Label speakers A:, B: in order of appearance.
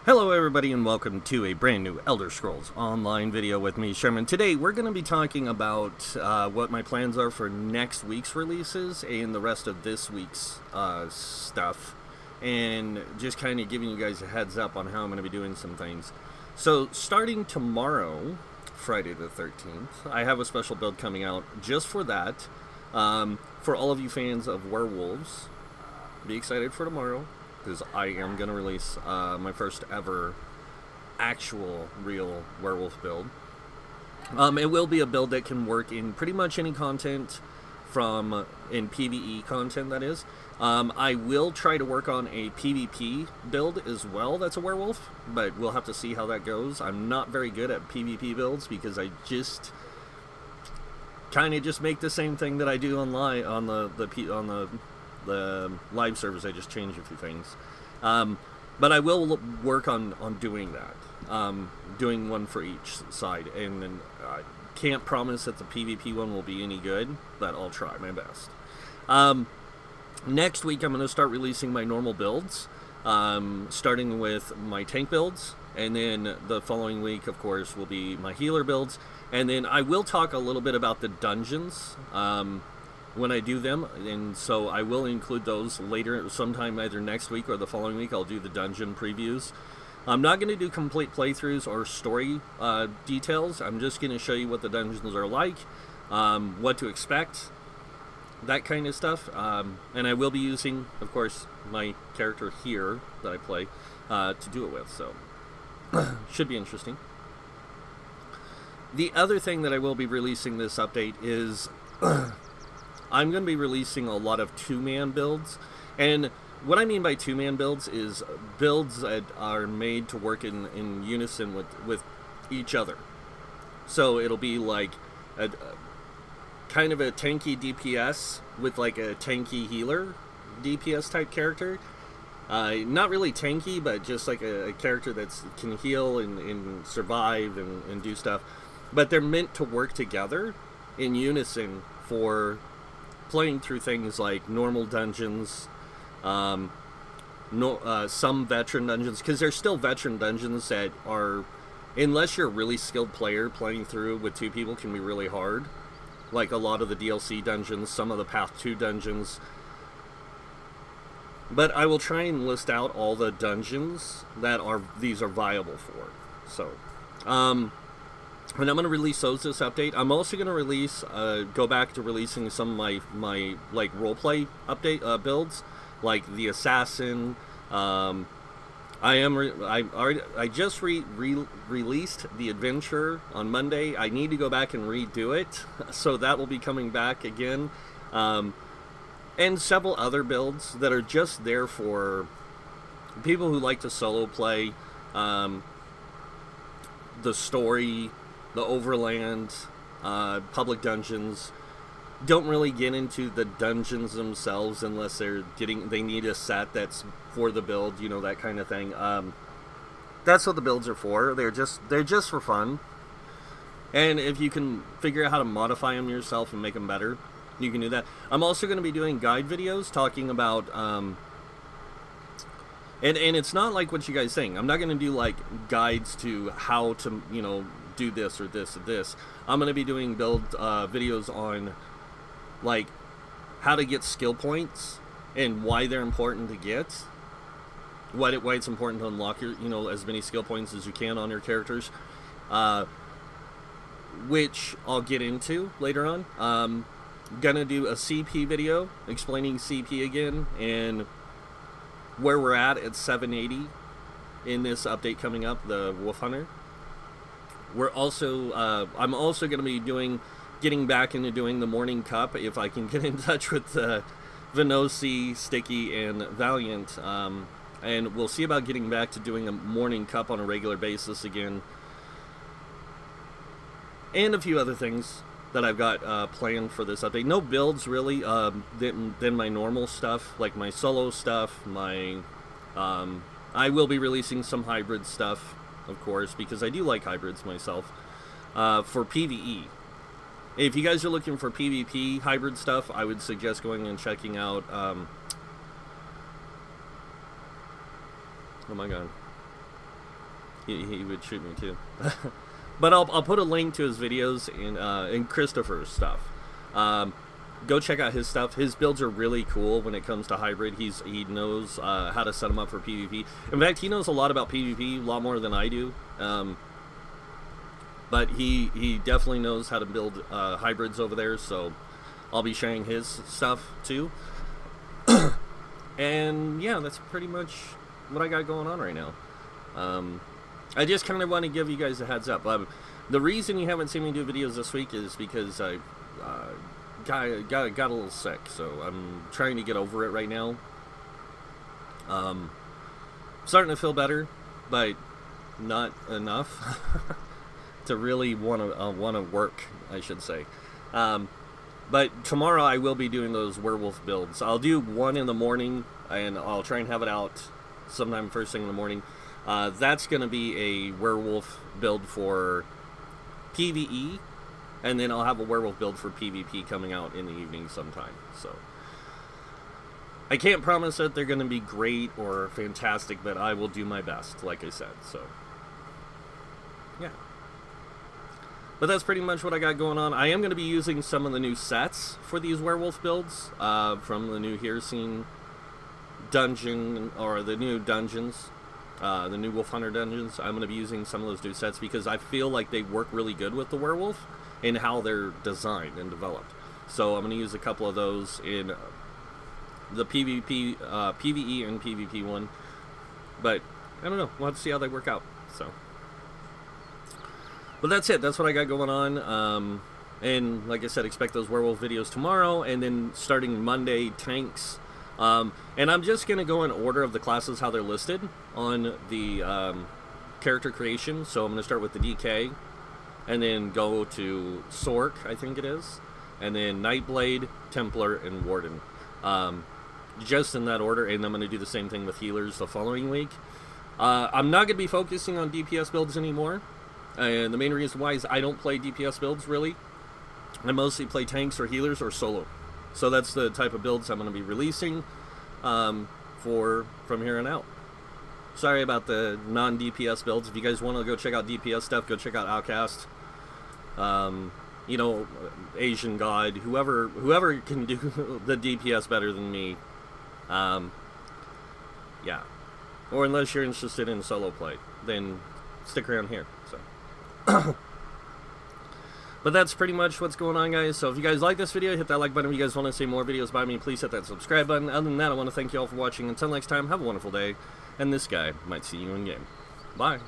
A: Hello everybody and welcome to a brand new Elder Scrolls Online video with me, Sherman. Today we're going to be talking about what my plans are for next week's releases and the rest of this week's stuff. And just kind of giving you guys a heads up on how I'm going to be doing some things. So starting tomorrow, Friday the 13th, I have a special build coming out just for that. For all of you fans of werewolves, be excited for tomorrow, because I am going to release my first ever actual real werewolf build. It will be a build that can work in pretty much any content in PvE content, that is. I will try to work on a PvP build as well that's a werewolf, but we'll have to see how that goes. I'm not very good at PvP builds because I just kind of just make the same thing that I do online on the live servers. I just change a few things, but I will work on doing that, doing one for each side, and then I can't promise that the PvP one will be any good, but I'll try my best. Next week I'm going to start releasing my normal builds, starting with my tank builds, and then the following week, of course, will be my healer builds, and then I will talk a little bit about the dungeons when I do them, and so I will include those later, sometime either next week or the following week. I'll do the dungeon previews. I'm not going to do complete playthroughs or story details. I'm just going to show you what the dungeons are like, what to expect, that kind of stuff, and I will be using, of course, my character here that I play to do it with, so should be interesting. The other thing that I will be releasing this update is I'm going to be releasing a lot of two-man builds, and what I mean by two-man builds is builds that are made to work in unison with each other. So it'll be like a kind of a tanky DPS with like a tanky healer DPS type character. Not really tanky, but just like a character that can heal and survive and do stuff. But they're meant to work together in unison for playing through things like normal dungeons, some veteran dungeons, because there's still veteran dungeons that are, unless you're a really skilled player, playing through with two people can be really hard. Like a lot of the DLC dungeons, some of the Path 2 dungeons. But I will try and list out all the dungeons that these are viable for. So, and I'm going to release those this update. I'm also going to release, go back to releasing some of my like roleplay update builds, like the assassin. I just released the adventure on Monday. I need to go back and redo it, so that will be coming back again, and several other builds that are just there for people who like to solo play, the story, the overland, public dungeons. Don't really get into the dungeons themselves unless they need a set that's for the build, you know, that kind of thing. That's what the builds are for. They're just for fun. And if you can figure out how to modify them yourself and make them better, you can do that. I'm also going to be doing guide videos talking about and it's not like what you guys think. I'm not going to do like guides to how to, you know, do this or this or this. I'm going to be doing build videos on like how to get skill points and why they're important to get, why it's important to unlock your, you know, as many skill points as you can on your characters, which I'll get into later on. Gonna do a CP video explaining CP again and where we're at 780 in this update coming up, the Wolf Hunter. We're also I'm also going to be getting back into doing the Morning Cup if I can get in touch with Venosi, Sticky, and Valiant, and we'll see about getting back to doing a Morning Cup on a regular basis again, and a few other things that I've got planned for this update. No builds really than my normal stuff, like my solo stuff. I will be releasing some hybrid stuff, of course, because I do like hybrids myself, for PvE. If you guys are looking for PvP hybrid stuff, I would suggest going and checking out, oh my god, He would shoot me too. But I'll put a link to his videos in Christopher's stuff. Go check out his stuff. His builds are really cool when it comes to hybrid. He knows how to set them up for PvP. In fact, he knows a lot about PvP, a lot more than I do. But he definitely knows how to build hybrids over there, so I'll be sharing his stuff too. And yeah, that's pretty much what I got going on right now. I just kind of want to give you guys a heads up. The reason you haven't seen me do videos this week is because I got a little sick, so I'm trying to get over it right now. Starting to feel better, but not enough to really want to work, I should say. But tomorrow I will be doing those werewolf builds. I'll do one in the morning, and I'll try and have it out sometime first thing in the morning. That's going to be a werewolf build for PvE, and then I'll have a werewolf build for PvP coming out in the evening sometime. So I can't promise that they're going to be great or fantastic, but I will do my best, like I said. So yeah. But that's pretty much what I got going on. I am going to be using some of the new sets for these werewolf builds from the new Scene dungeon, or the new dungeons, the new Wolf Hunter dungeons. I'm going to be using some of those new sets because I feel like they work really good with the werewolf and how they're designed and developed. So I'm going to use a couple of those in the PvP, PvE and PvP one. But I don't know. We'll have to see how they work out. So. But that's it. That's what I got going on. And like I said, expect those werewolf videos tomorrow. And then starting Monday, tanks. And I'm just going to go in order of the classes, how they're listed on the character creation. So I'm going to start with the DK. And then go to Sork, I think it is. And then Nightblade, Templar, and Warden. Just in that order. And I'm going to do the same thing with healers the following week. I'm not going to be focusing on DPS builds anymore. And the main reason why is I don't play DPS builds, really. I mostly play tanks or healers or solo. So that's the type of builds I'm going to be releasing from here on out. Sorry about the non-DPS builds. If you guys want to go check out DPS stuff, go check out Outcast. You know, Asian God, whoever can do the DPS better than me. Yeah. Or unless you're interested in solo play, then stick around here. So. But that's pretty much what's going on, guys. So if you guys like this video, hit that like button. If you guys want to see more videos by me, please hit that subscribe button. Other than that, I want to thank you all for watching. Until next time, have a wonderful day. And this guy might see you in game. Bye.